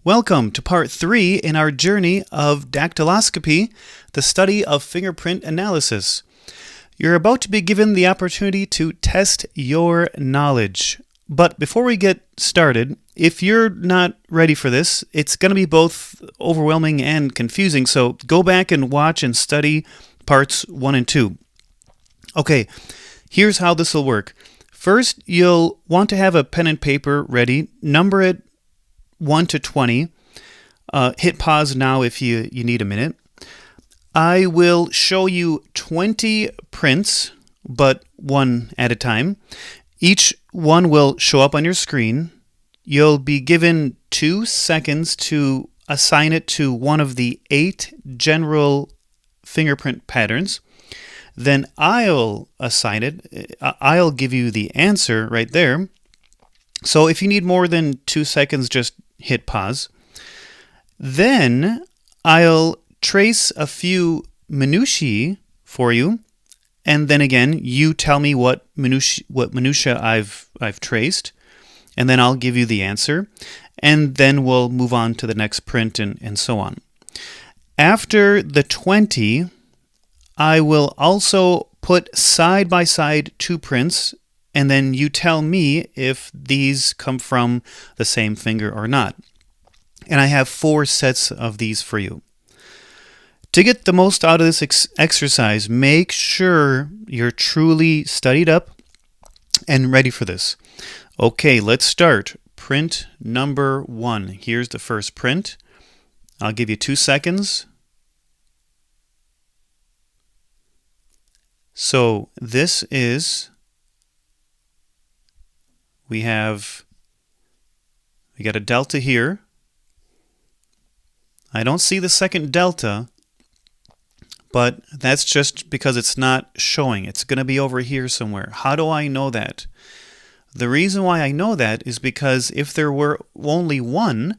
Welcome to part 3 in our journey of dactyloscopy, the study of fingerprint analysis. You're about to be given the opportunity to test your knowledge. But before we get started, if you're not ready for this, it's going to be both overwhelming and confusing, so go back and watch and study parts 1 and 2. Okay, here's how this will work. First, you'll want to have a pen and paper ready, number it 1 to 20. Hit pause now if you need a minute. I will show you 20 prints, but one at a time. Each one will show up on your screen. You'll be given 2 seconds to assign it to one of the 8 general fingerprint patterns. Then I'll assign it. I'll give you the answer right there. So if you need more than 2 seconds, just hit pause. Then I'll trace a few minutiae for you, and then again you tell me what minutiae I've traced, and then I'll give you the answer, and then we'll move on to the next print and so on. After the 20, I will also put side by side 2 prints, and then you tell me if these come from the same finger or not. And I have 4 sets of these for you. To get the most out of this exercise, make sure you're truly studied up and ready for this. Okay, let's start. Print number 1. Here's the first print. I'll give you 2 seconds. So this is... We got a delta here. I don't see the second delta, but that's just because it's not showing. It's going to be over here somewhere. How do I know that? The reason why I know that is because if there were only one,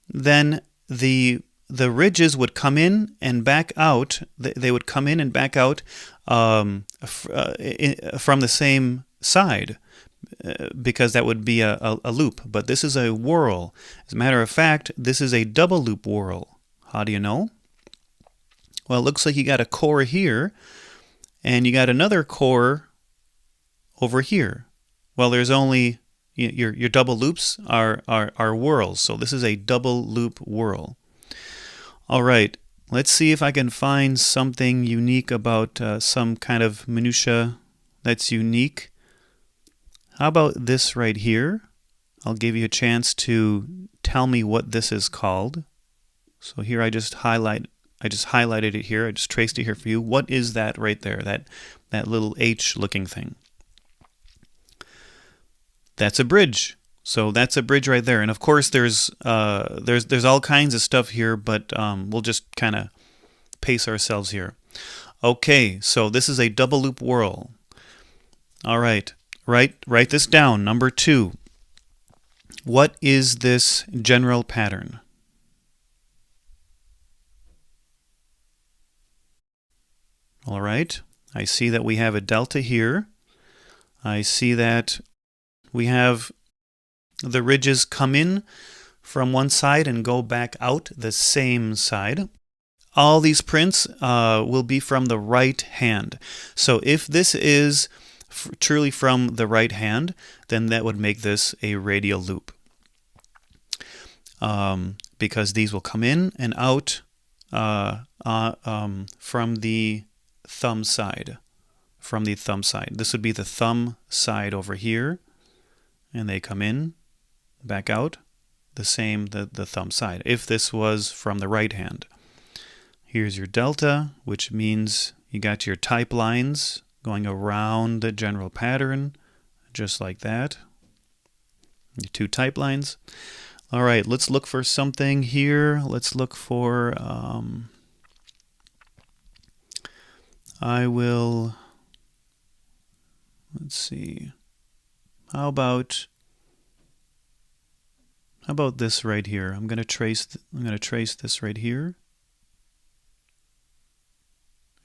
then the ridges would come in and back out. They would come in and back out from the same side. Because that would be a loop, but this is a whorl. As a matter of fact, this is a double loop whorl. How do you know? Well, it looks like you got a core here, and you got another core over here. Well, there's only your double loops are whorls, so this is a double loop whorl. All right, let's see if I can find something unique about some kind of minutia that's unique. How about this right here? I'll give you a chance to tell me what this is called. So here I just highlighted it here. I just traced it here for you. What is that right there? That little H looking thing. That's a bridge. So that's a bridge right there. And of course there's all kinds of stuff here, but we'll just kind of pace ourselves here. Okay, so this is a double loop whorl. All right. Write this down. Number 2. What is this general pattern? All right. I see that we have a delta here. I see that we have the ridges come in from one side and go back out the same side. All these prints will be from the right hand. So if this is truly from the right hand, then that would make this a radial loop. Because these will come in and out from the thumb side. This would be the thumb side over here, and they come in, back out, the thumb side, if this was from the right hand. Here's your delta, which means you got your type lines going around the general pattern, just like that. Your 2 type lines. All right, let's look for something here. Let's look for, let's see. How about this right here? I'm going to trace this right here.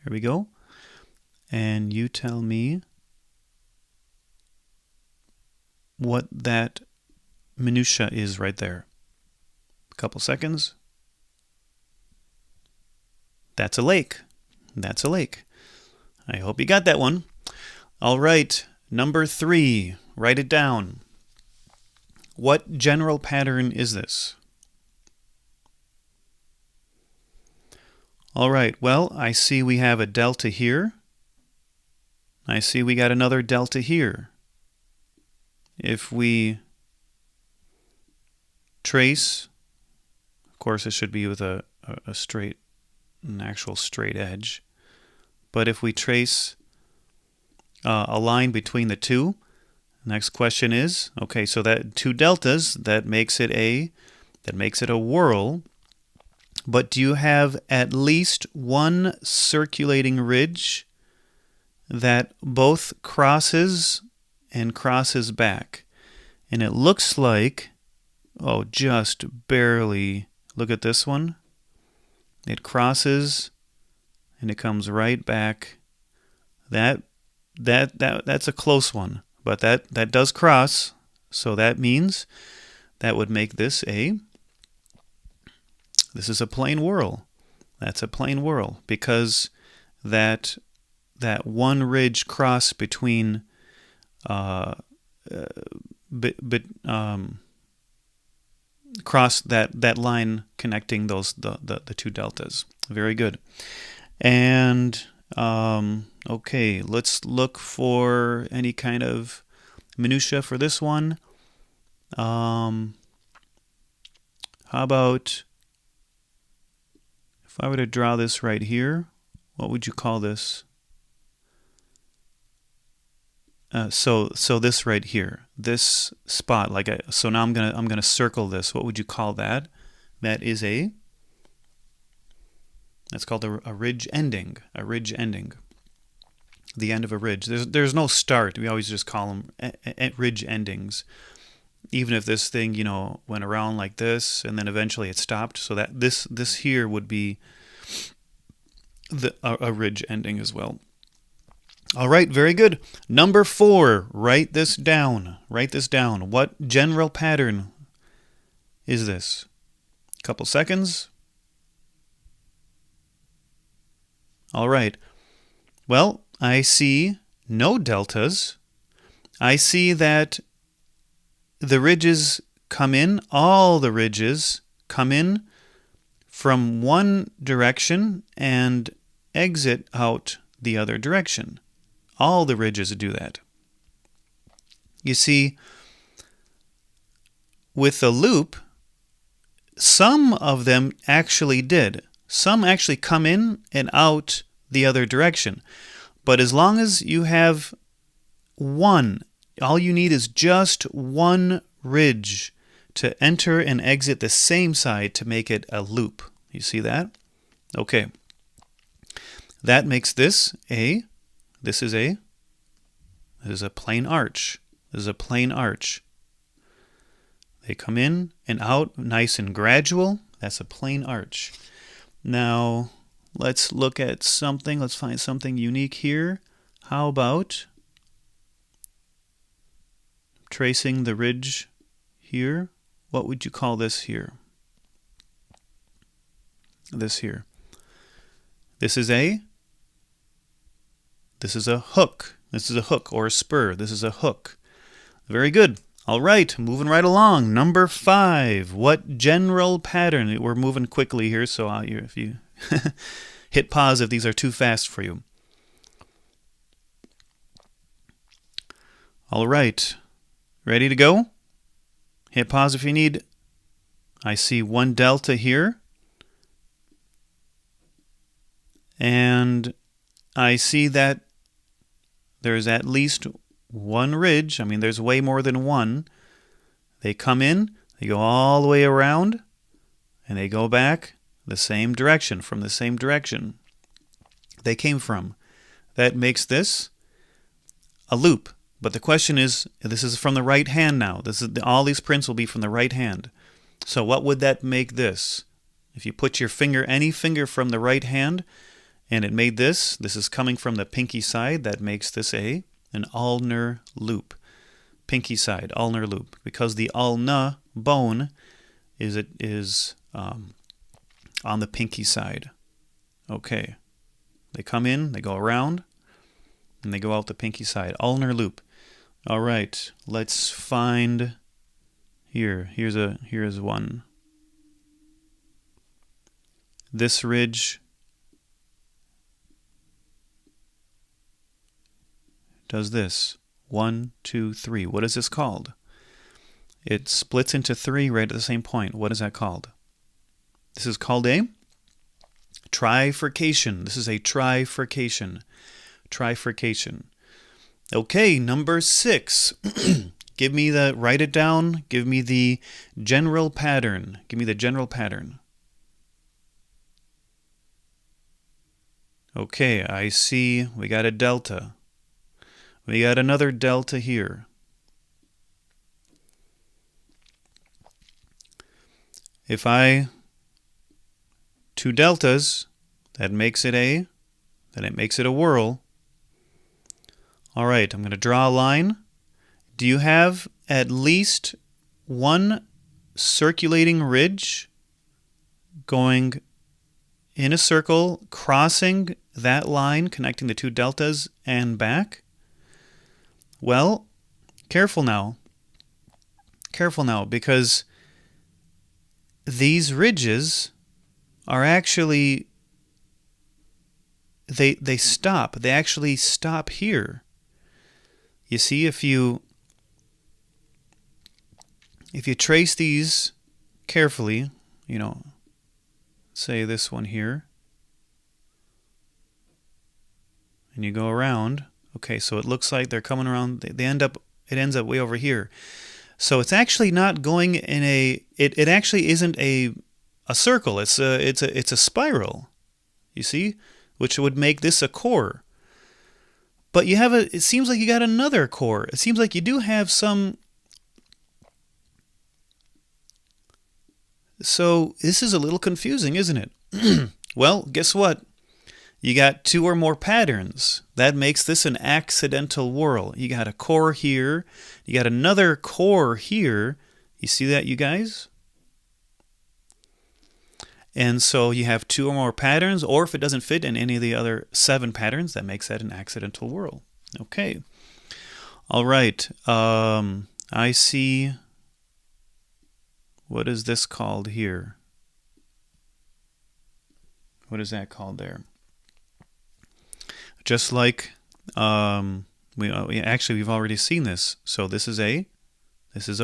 Here we go. And you tell me what that minutia is right there. A couple seconds. That's a lake. That's a lake. I hope you got that one. All right, number 3. Write it down. What general pattern is this? All right, well, I see we have a delta here. I see we got another delta here. If we trace, of course it should be with an actual straight edge. But if we trace a line between the two, next question is, okay, so that 2 deltas, that makes it a whirl. But do you have at least one circulating ridge that both crosses and crosses back? And it looks like, oh, just barely. Look at this one. It crosses and it comes right back. That's a close one, but that does cross. So that means that would make this this is a plane whirl. That's a plane whirl because that one ridge cross between cross that line connecting the 2 deltas. Very good. And okay, let's look for any kind of minutia for this one. How about if I were to draw this right here, what would you call this? So this right here, this spot, so now I'm gonna circle this. What would you call that? That is that's called a ridge ending. A ridge ending. The end of a ridge. There's no start. We always just call them ridge endings. Even if this thing, went around like this and then eventually it stopped, so that this here would be a ridge ending as well. All right, very good. Number 4, write this down. Write this down. What general pattern is this? Couple seconds. All right. Well, I see no deltas. I see that the ridges come in, all the ridges come in from one direction and exit out the other direction. All the ridges do that. You see, with the loop, some of them actually did. Some actually come in and out the other direction. But as long as you have one, all you need is just one ridge to enter and exit the same side to make it a loop. You see that? Okay. That makes this a plane arch. This is a plane arch. They come in and out nice and gradual. That's a plane arch. Now, let's look at something. Let's find something unique here. How about tracing the ridge here? What would you call this here? This here. This is a hook. This is a hook or a spur. This is a hook. Very good. All right, moving right along. Number 5. What general pattern? We're moving quickly here, so if you hit pause if these are too fast for you. All right. Ready to go? Hit pause if you need. I see one delta here. And I see that there's at least one ridge. I mean, there's way more than one. They come in, they go all the way around, and they go back the same direction, from the same direction they came from. That makes this a loop. But the question is, this is from the right hand now. All these prints will be from the right hand. So what would that make this? If you put your finger, any finger from the right hand, and it made this is coming from the pinky side, that makes this an ulnar loop. Pinky side, ulnar loop. Because the ulna bone is on the pinky side. Okay. They come in, they go around, and they go out the pinky side. Ulnar loop. All right. Let's find here. Here's one. This ridge does this. 1, 2, 3. What is this called? It splits into 3 right at the same point. What is that called? This is called a trifurcation. This is a trifurcation. Trifurcation. Okay, number 6. Give me the, write it down. Give me the general pattern. Give me the general pattern. Okay, I see we got a delta. We got another delta here. If I, 2 deltas, that makes it a, then it makes it a whirl. All right, I'm going to draw a line. Do you have at least one circulating ridge going in a circle, crossing that line, connecting the 2 deltas and back? Well, careful now. Careful now, because these ridges are actually, they stop. They actually stop here. You see, if you trace these carefully, you know, say this one here, and you go around, okay, so it looks like they're coming around, it ends up way over here. So it's actually not going in a, it actually isn't a circle, it's a spiral, you see, which would make this a core. But you have it seems like you got another core. It seems like you do have some. So this is a little confusing, isn't it? Well, guess what? You got 2 or more patterns. That makes this an accidental whirl. You got a core here. You got another core here. You see that, you guys? And so you have 2 or more patterns, or if it doesn't fit in any of the other 7 patterns, that makes that an accidental whirl. Okay. All right. I see. What is this called here? What is that called there? Just like we've already seen this. So this is a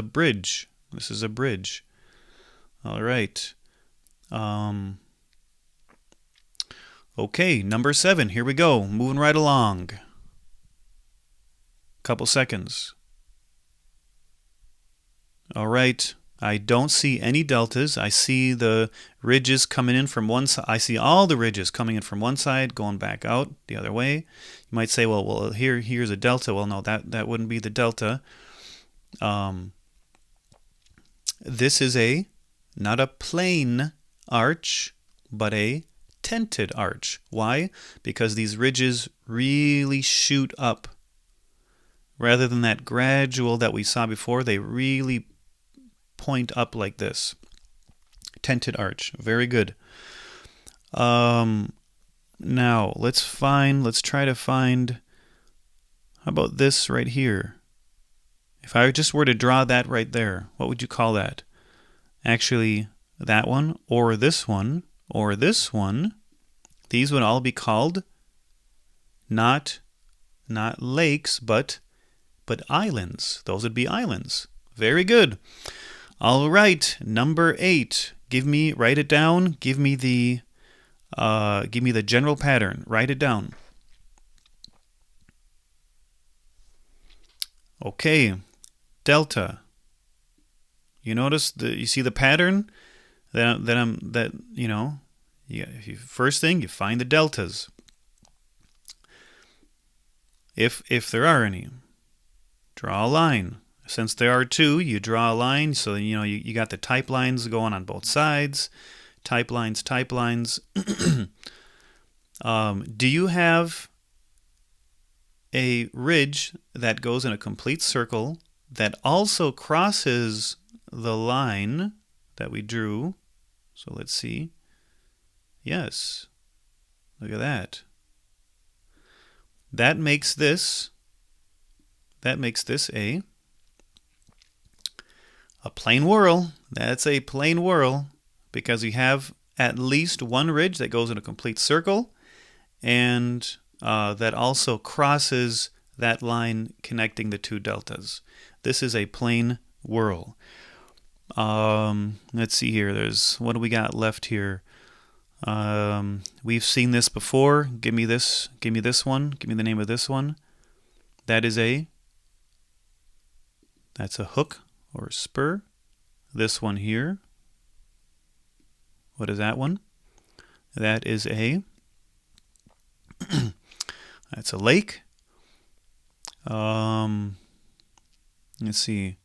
bridge. This is a bridge. All right. Okay, number 7. Here we go. Moving right along. Couple seconds. All right. I don't see any deltas. I see the ridges coming in from one side. I see all the ridges coming in from one side, going back out the other way. You might say, well, here's a delta. Well, no, that wouldn't be the delta. This is not a plain arch, but a tented arch. Why? Because these ridges really shoot up. Rather than that gradual that we saw before, they really point up like this. Tented arch. Very good. Now, let's try to find, how about this right here? If I just were to draw that right there, what would you call that? Actually, that one, or this one, or this one, these would all be called not lakes, but islands. Those would be islands. Very good. All right, number 8. Write it down. Give me the general pattern. Write it down. Okay, delta. You notice you see the pattern first thing you find the deltas. If there are any, draw a line. Since there are 2, you draw a line. So you got the type lines going on both sides. Type lines. Do you have a ridge that goes in a complete circle that also crosses the line that we drew. So let's see. Yes. Look at that. That makes this a plane whirl. That's a plane whirl because we have at least one ridge that goes in a complete circle, and that also crosses that line connecting the two deltas. This is a plane whirl. Let's see here. What do we got left here? We've seen this before. Give me this one. Give me the name of this one. That's a hook or spur. This one here. What is that one? That is that's a lake. Let's see.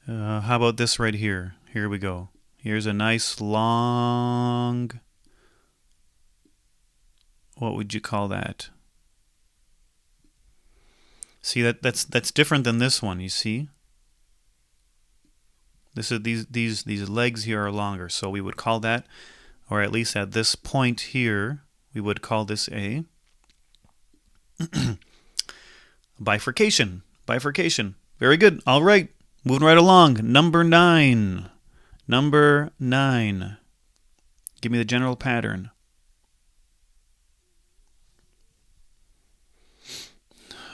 How about this right here? Here we go. Here's a nice long, what would you call that? See, that's different than this one, you see? This is these legs here are longer, so we would call that, or at least at this point here, we would call this a bifurcation. Bifurcation. Very good. All right. Moving right along. Number 9. Number 9. Give me the general pattern.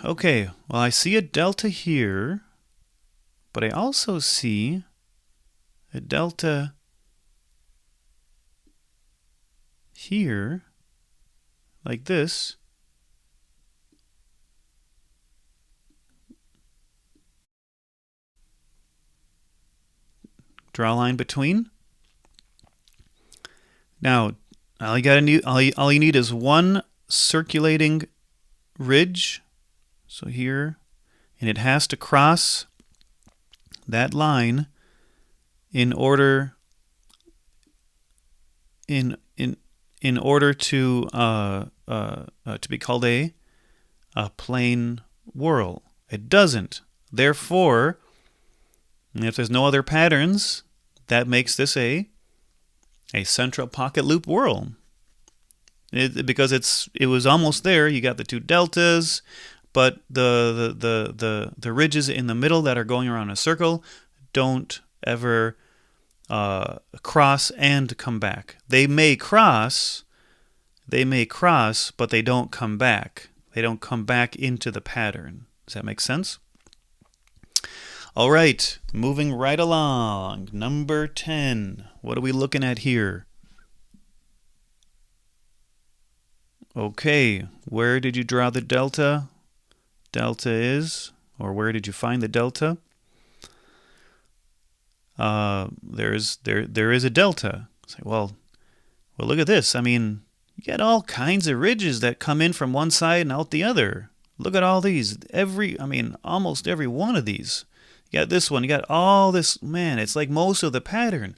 Okay. Well, I see a delta here, but I also see a delta here, like this. Draw a line between. Now, all you need is one circulating ridge. So here, and it has to cross that line in order to be called a plane whirl. It doesn't. Therefore, if there's no other patterns, that makes this a central pocket loop whirl. Because it was almost there. You got the two deltas, but the ridges in the middle that are going around a circle don't ever cross and come back. They may cross, but they don't come back. They don't come back into the pattern. Does that make sense? All right, moving right along. Number 10. What are we looking at here? Okay, where did you draw the delta? Delta is, or where did you find the delta? There is a delta. Say, well, look at this. I mean, you get all kinds of ridges that come in from one side and out the other. Look at all these. Almost every one of these. You got this one. You got all this. Man, it's like most of the pattern.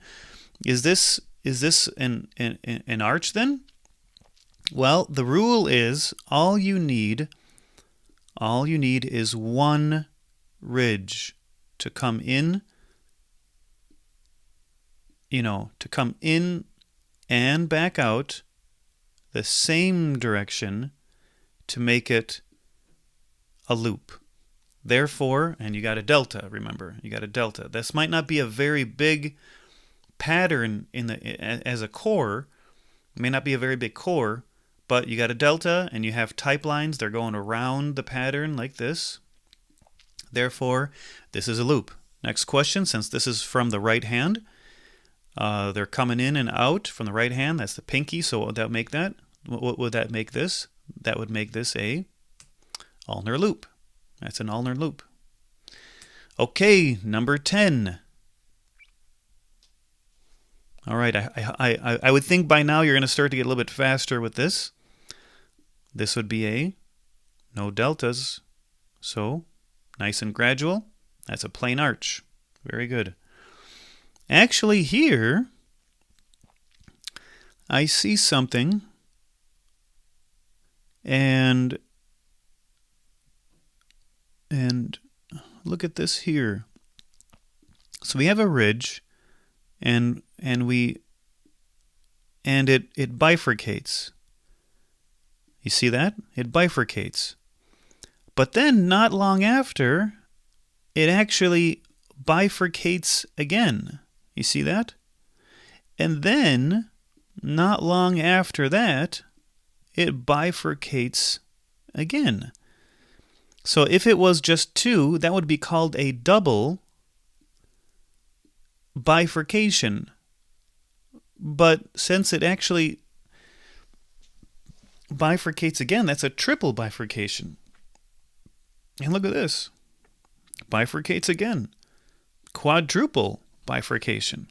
Is this an arch then? Well, the rule is all you need is one ridge to come in. To come in and back out the same direction to make it a loop. Therefore, and you got a delta, remember, you got a delta. This might not be a very big pattern as a core. It may not be a very big core, but you got a delta and you have type lines. They're going around the pattern like this. Therefore, this is a loop. Next question, since this is from the right hand, they're coming in and out from the right hand. That's the pinky. So what would that make that? What would that make this? That would make this a ulnar loop. That's an ulnar loop. Okay, number 10. All right, I would think by now you're going to start to get a little bit faster with this. This would be no deltas. So, nice and gradual. That's a plain arch. Very good. Actually, here, I see something, and look at this here. So we have a ridge and it bifurcates. You see that? It bifurcates. But then not long after, it actually bifurcates again. You see that? And then not long after that, it bifurcates again. So if it was just two, that would be called a double bifurcation. But since it actually bifurcates again, that's a triple bifurcation. And look at this. Bifurcates again. Quadruple bifurcation.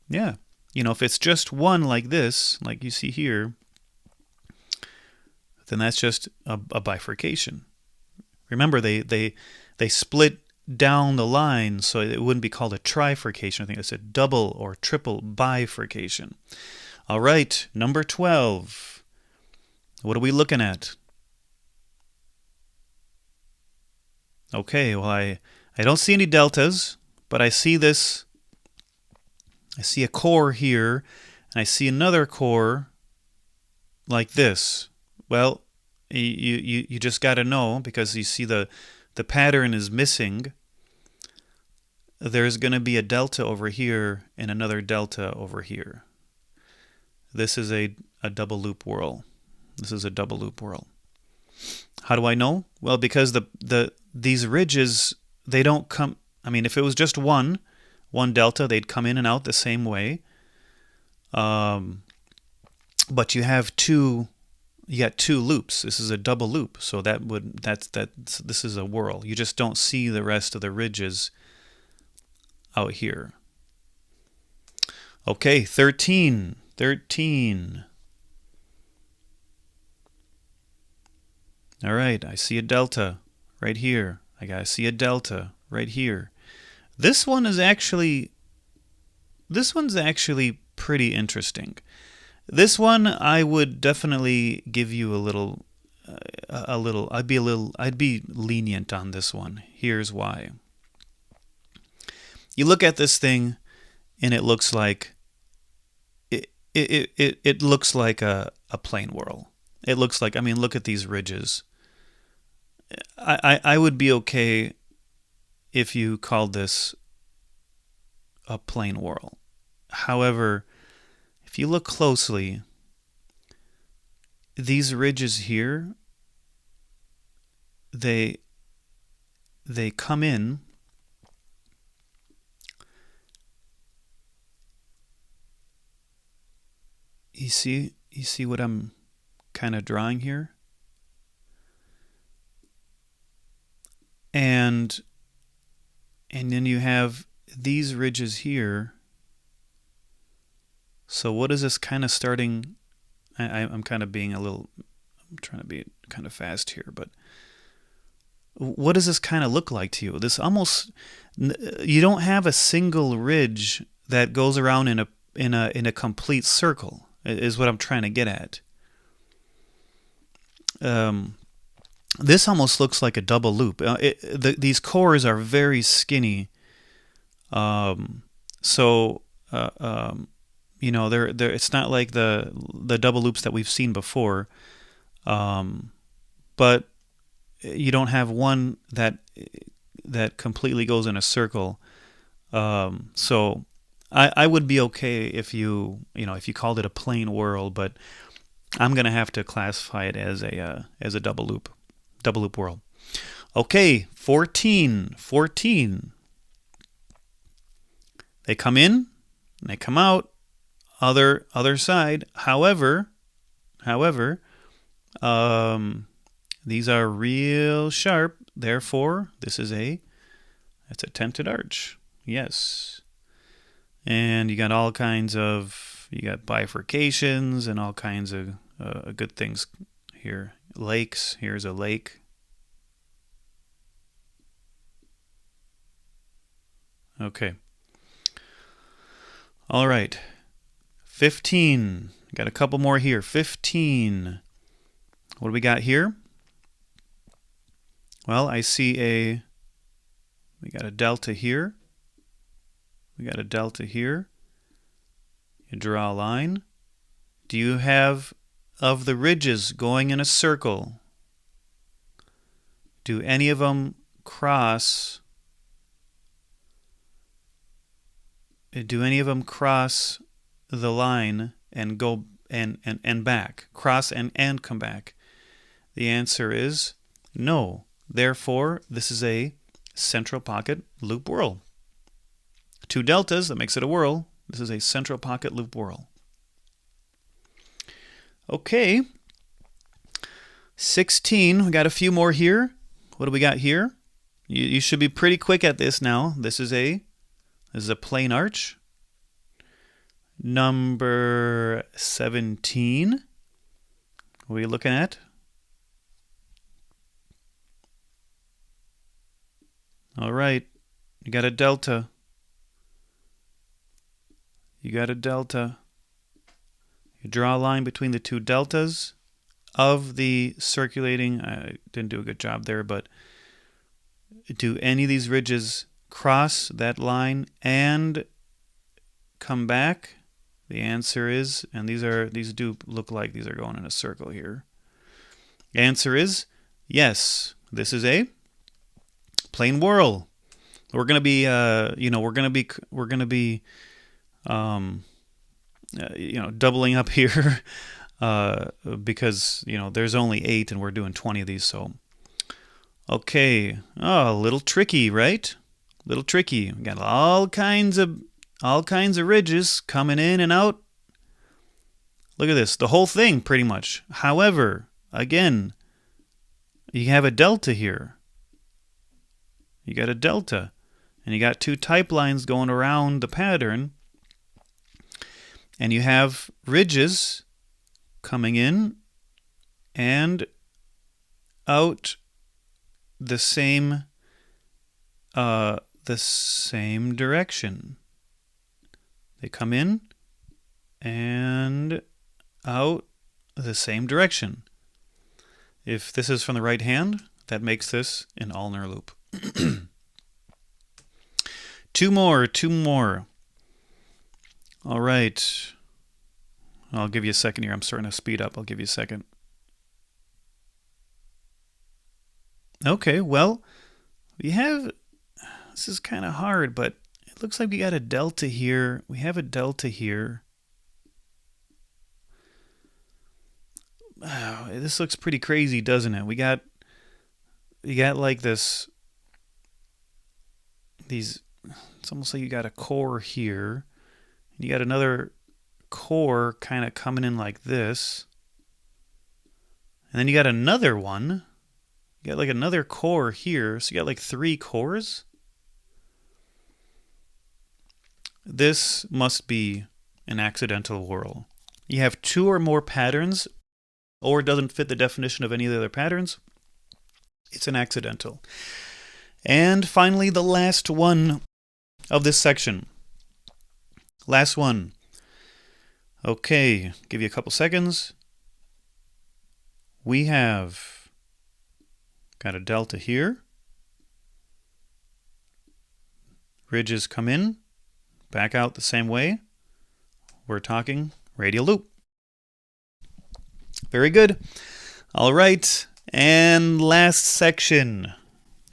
Yeah. You know, if it's just one like this, like you see here, then that's just a bifurcation. Remember, they split down the line, so it wouldn't be called a trifurcation. I think it's a double or triple bifurcation. All right, number 12. What are we looking at? Okay, well, I don't see any deltas, but I see this. I see a core here, and I see another core like this. Well, you just got to know, because you see the pattern is missing. There's going to be a delta over here and another delta over here. This is a double loop whorl. This is a double loop whorl. How do I know? Well, because these ridges, they don't come. I mean, if it was just one delta, they'd come in and out the same way. But you have two. You got two loops. This is a double loop, so this is a whorl. You just don't see the rest of the ridges out here. Okay, 13. All right, I see a delta right here. I see a delta right here. This one's actually pretty interesting. This one I would definitely give you I'd be lenient on this one. Here's why. You look at this thing and it looks like it looks like a plane whorl. It looks like, I mean, look at these ridges. I would be okay if you called this a plane whorl. However, if you look closely, these ridges here, they come in. You see what I'm kind of drawing here? And then you have these ridges here. So what is this kind of starting? I'm kind of being I'm trying to be kind of fast here, but what does this kind of look like to you? This almost, you don't have a single ridge that goes around in a complete circle, is what I'm trying to get at. This almost looks like a double loop. These cores are very skinny, so you know, they're it's not like the double loops that we've seen before, but you don't have one that completely goes in a circle. So I would be okay if you called it a plane whorl, but I'm gonna have to classify it as a double loop whorl. Okay, 14. They come in and they come out. Other side. However, these are real sharp. Therefore, it's a tented arch. Yes. And you got all kinds of, bifurcations and all kinds of good things here. Lakes. Here's a lake. Okay. All right. 15. Got a couple more here. 15. What do we got here? Well, I see we got a delta here. We got a delta here. You draw a line. Do you have of the ridges going in a circle? Do any of them cross? Do any of them cross the line and go and back? Cross and come back? The answer is no. Therefore, this is a central pocket loop whorl. Two deltas, that makes it a whorl. This is a central pocket loop whorl. Okay. 16, we got a few more here. What do we got here? You should be pretty quick at this now. This is a plain arch. Number 17. What are you looking at? All right. You got a delta. You got a delta. You draw a line between the two deltas of the circulating. I didn't do a good job there, but do any of these ridges cross that line and come back? The answer is, and these do look like these are going in a circle here. The answer is yes. This is a plain whorl. We're gonna be, doubling up here because there's only 8 and we're doing 20 of these. So, okay, a little tricky, right? Little tricky. We got all kinds of ridges coming in and out. Look at this, the whole thing pretty much. However, again, you have a delta here. You got a delta, and you got two type lines going around the pattern, and you have ridges coming in and out the same direction. They come in and out the same direction. If this is from the right hand, that makes this an ulnar loop. Two more. All right. I'll give you a second here. I'm starting to speed up. I'll give you a second. Okay, well, this is kind of hard, but it looks like we got a delta here. We have a delta here. Oh, this looks pretty crazy, doesn't it? We got like this. It's almost like you got a core here. You got another core kind of coming in like this. And then you got another one. You got like another core here. So you got like 3 cores. This must be an accidental whorl. You have 2 or more patterns, or it doesn't fit the definition of any of the other patterns. It's an accidental. And finally, the last one of this section. Last one. Okay, give you a couple seconds. We have got a delta here. Ridges come in, back out the same way. We're talking radial loop. Very good. All right, and last section.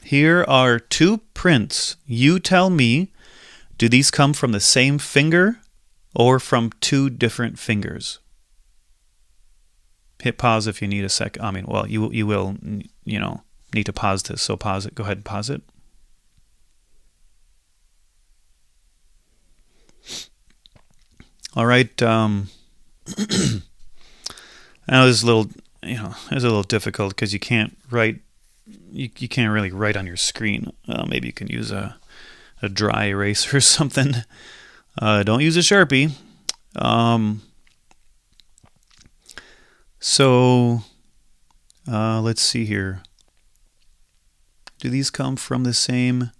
Here are 2 prints. You tell me, do these come from the same finger or from 2 different fingers? Hit pause if you need a sec. I mean, well, you will, need to pause this. So pause it. Go ahead and pause it. All right. I know this is a little, it's a little difficult because you can't write. You can't really write on your screen. Maybe you can use a dry erase or something. Don't use a Sharpie. Let's see here. Do these come from the same?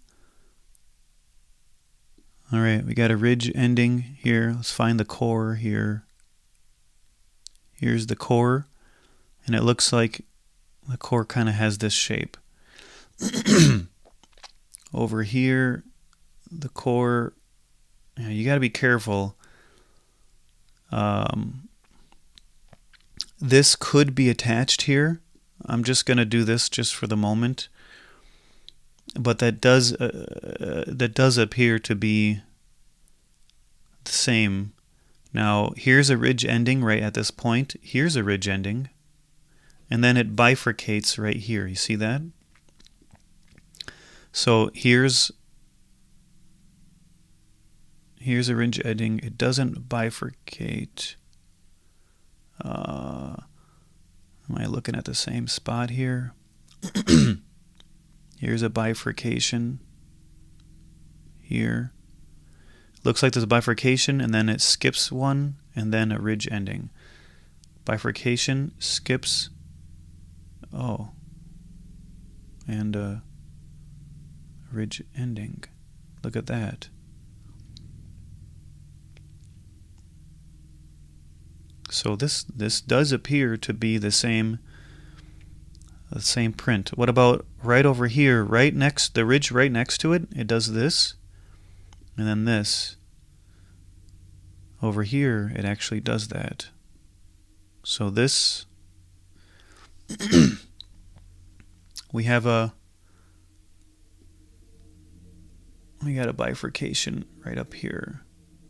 All right, we got a ridge ending here. Let's find the core here. Here's the core, and it looks like the core kind of has this shape. Over here, the core, you got to be careful. This could be attached here. I'm just going to do this just for the moment. But that does appear to be the same. Now, here's a ridge ending right at this point. Here's a ridge ending. And then it bifurcates right here. You see that? So here's a ridge ending. It doesn't bifurcate. Am I looking at the same spot here? Here's a bifurcation here. Looks like there's a bifurcation, and then it skips one, and then a ridge ending. Bifurcation, skips, and a ridge ending. Look at that. So this does appear to be the same print. What about right over here, right next, the ridge right next to it? It does this, and then this. Over here, it actually does that. So this, we got a bifurcation right up here.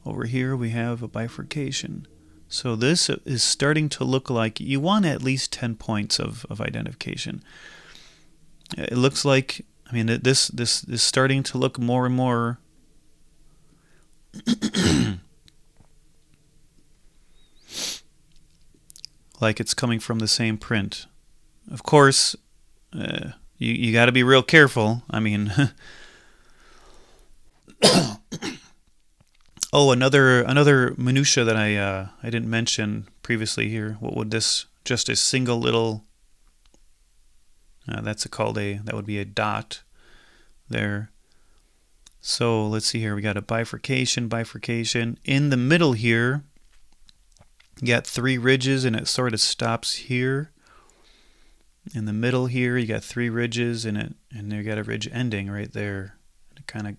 Over here, we have a bifurcation. So this is starting to look like you want at least 10 points of identification. It looks like, I mean, this is starting to look more and more like it's coming from the same print. Of course, you got to be real careful. I mean, oh, another minutia that I didn't mention previously here. What would this? Just a single little. That would be a dot there. So let's see here. We got a bifurcation. In the middle here, you got 3 ridges, and it sort of stops here. In the middle here, you got 3 ridges, and you got a ridge ending right there. It kind of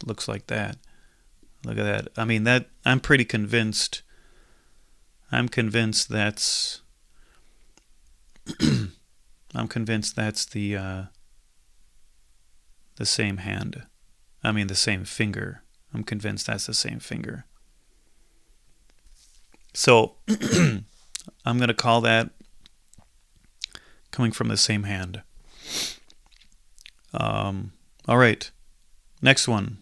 looks like that. Look at that. I mean, I'm pretty convinced. I'm convinced that's the same hand. I mean, the same finger. I'm convinced that's the same finger. So I'm going to call that coming from the same hand. All right. Next one.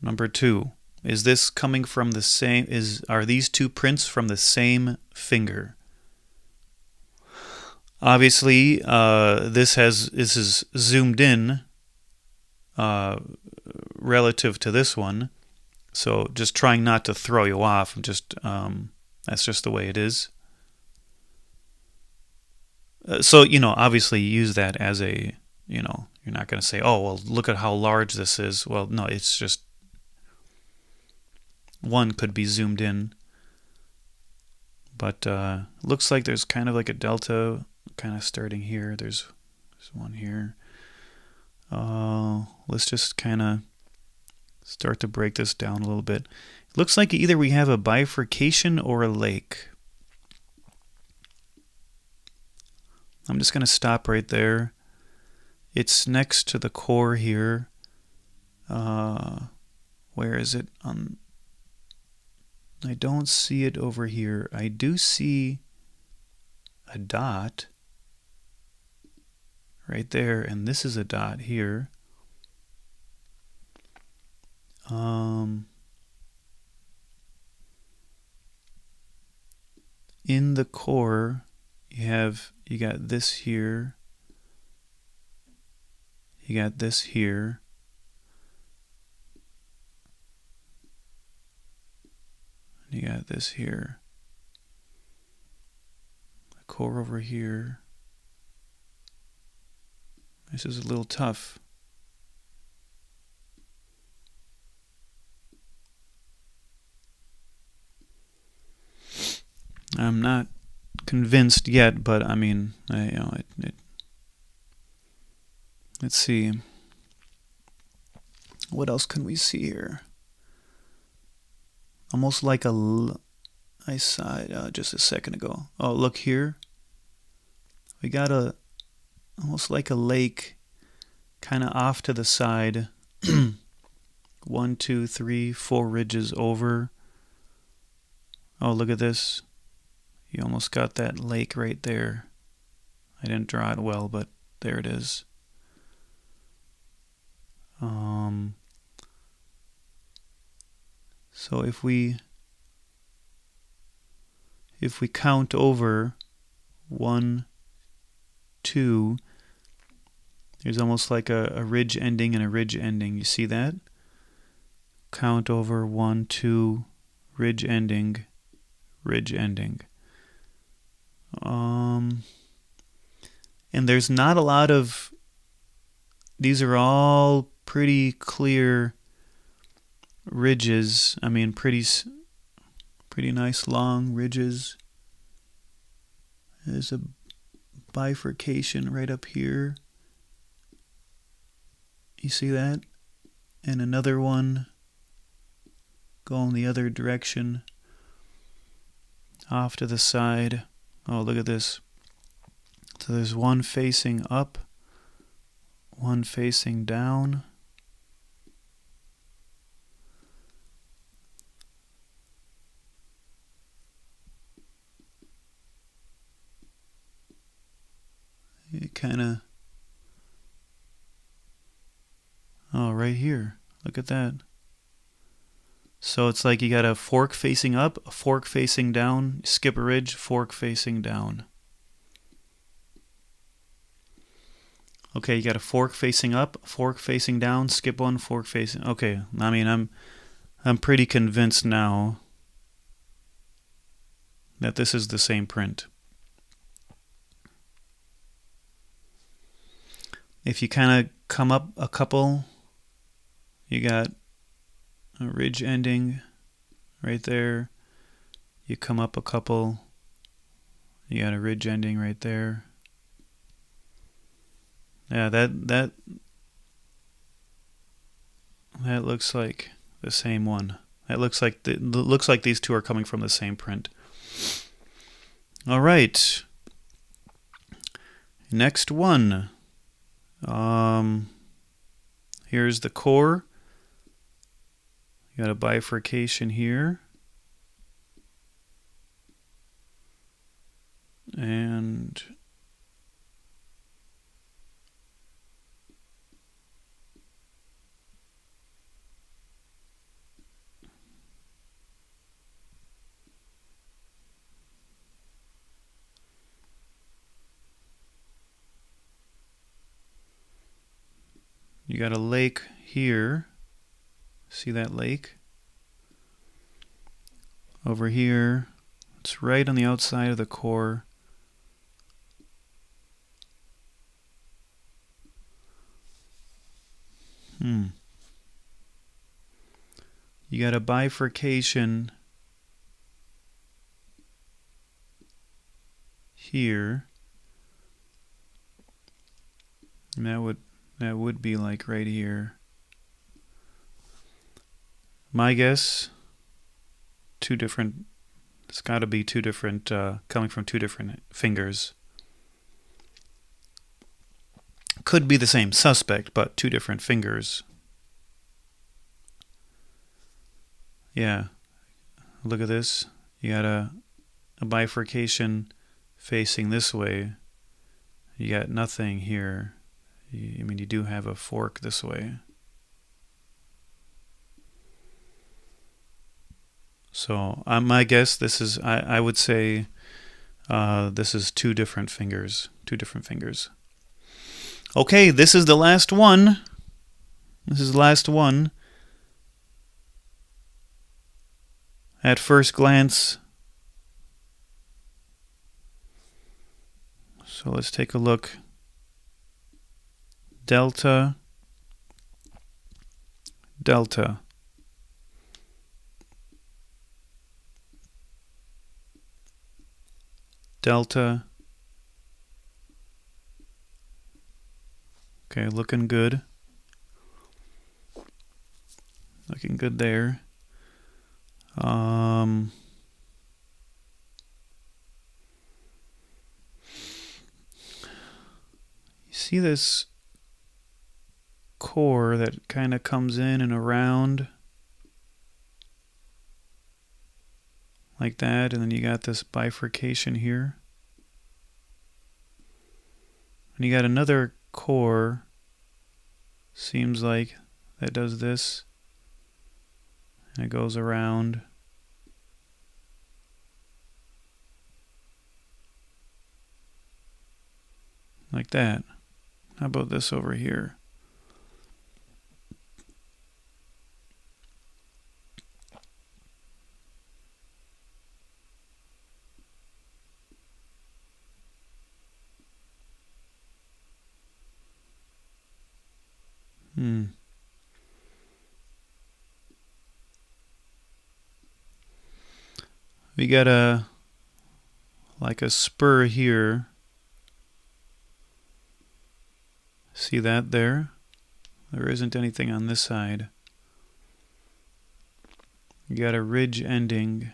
Number 2. Is this coming from the same? Are these 2 prints from the same finger? Obviously, this is zoomed in relative to this one. So just trying not to throw you off. That's just the way it is. So, obviously use that as a, you're not going to say, oh, well, look at how large this is. Well, no, it's just one could be zoomed in. But looks like there's kind of like a delta kind of starting here. There's one here. Let's just kind of start to break this down a little bit. It looks like either we have a bifurcation or a lake. I'm just going to stop right there. It's next to the core here. Where is it? I don't see it over here. I do see a dot right there, and this is a dot here. In the core, you got this here. You got this here. You got this here. The core over here. This is a little tough. I'm not convinced yet, but I mean, let's see. What else can we see here? Almost like I saw it just a second ago. Oh, look here. We got almost like a lake kind of off to the side. 1, 2, 3, 4 ridges over. Oh, look at this. You almost got that lake right there. I didn't draw it well, but there it is. So if we count over 1, 2, there's almost like a ridge ending and a ridge ending. You see that? Count over 1, 2, ridge ending, ridge ending. And there's not a lot of, these are all pretty clear ridges. I mean, pretty nice long ridges. There's a bifurcation right up here. You see that? And another one going the other direction off to the side. Oh, look at this. So there's one facing up, one facing down. It kind of, oh, right here. Look at that. So it's like you got a fork facing up, a fork facing down, skip a ridge, fork facing down. Okay, you got a fork facing up, fork facing down, skip one, fork facing. Okay, I mean, I'm pretty convinced now that this is the same print. If you kind of come up a couple, you got a ridge ending right there. You come up a couple, you got a ridge ending right there. Yeah, that looks like the same one. That looks like these two are coming from the same print. All right. Next one. Here's the core. You got a bifurcation here. And you got a lake here. See that lake? Over here, it's right on the outside of the core. You got a bifurcation here. And that would be like right here. My guess, it's got to be two different, coming from two different fingers. Could be the same suspect, but two different fingers. Yeah, look at this. You got a bifurcation facing this way. You got nothing here. I mean, you do have a fork this way. So my guess, this is, I would say this is two different fingers. Okay, this is the last one. At first glance. So let's take a look. Delta, delta. Delta. Okay, looking good. Looking good there. see this core that kind of comes in and around like that, and then you got this bifurcation here. And you got another core, seems like, that does this. And it goes around. Like that. How about this over here? We got like a spur here. See that there? There isn't anything on this side. You got a ridge ending,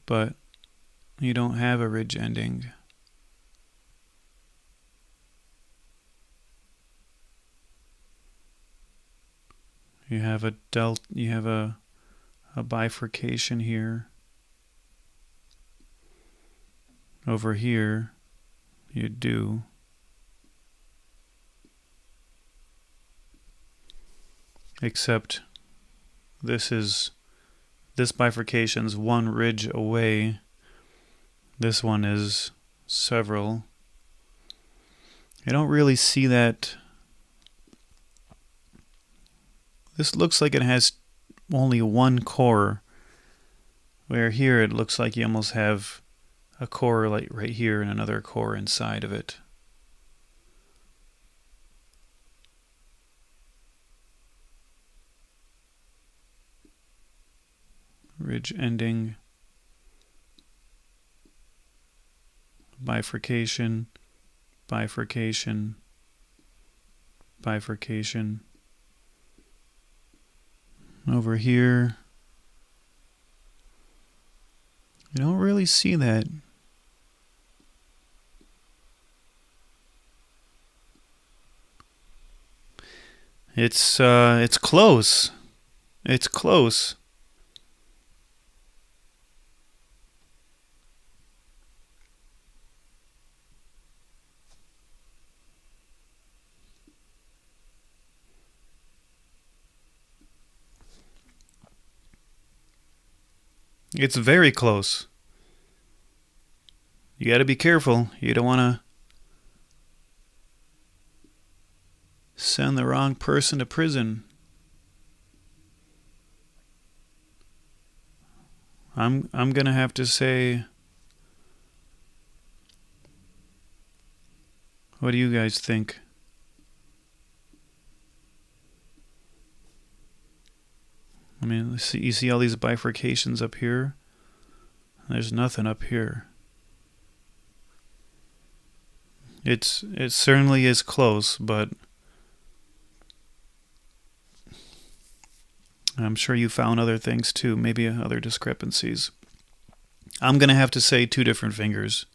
but you don't have a ridge ending. You have a bifurcation here. Over here, you do. Except this bifurcation's one ridge away. This one is several. I don't really see that. This looks like it has only one core, where here it looks like you almost have a core like right here and another core inside of it. Ridge ending, bifurcation, bifurcation, bifurcation. Over here, you don't really see that. It's close. It's close. It's very close. You got to be careful. You don't want to send the wrong person to prison. I'm going to have to say, what do you guys think? I mean, you see all these bifurcations up here? There's nothing up here. It certainly is close, but I'm sure you found other things too, maybe other discrepancies. I'm going to have to say two different fingers.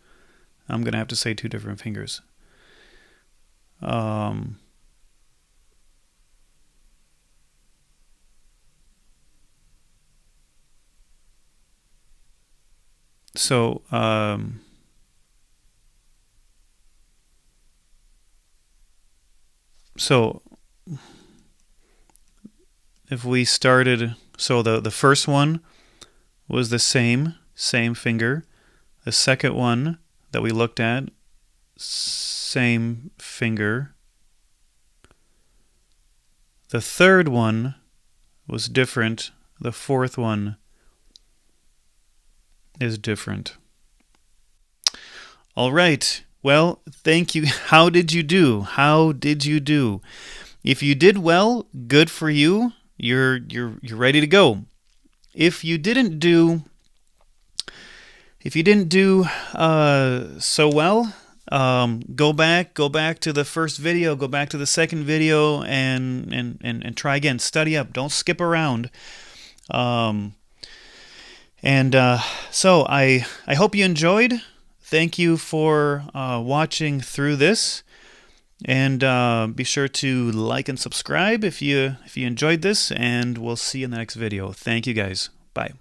So if we started, so the first one was the same finger. The second one that we looked at, same finger. The third one was different. The fourth one is different. All right. Well, thank you. How did you do? If you did well, good for you. You're ready to go. If you didn't do so well, go back to the first video, go back to the second video, and try again. Study up. Don't skip around. So I hope you enjoyed. thank you for watching through this. And be sure to like and subscribe if you enjoyed this, and we'll see you in the next video. Thank you guys. Bye.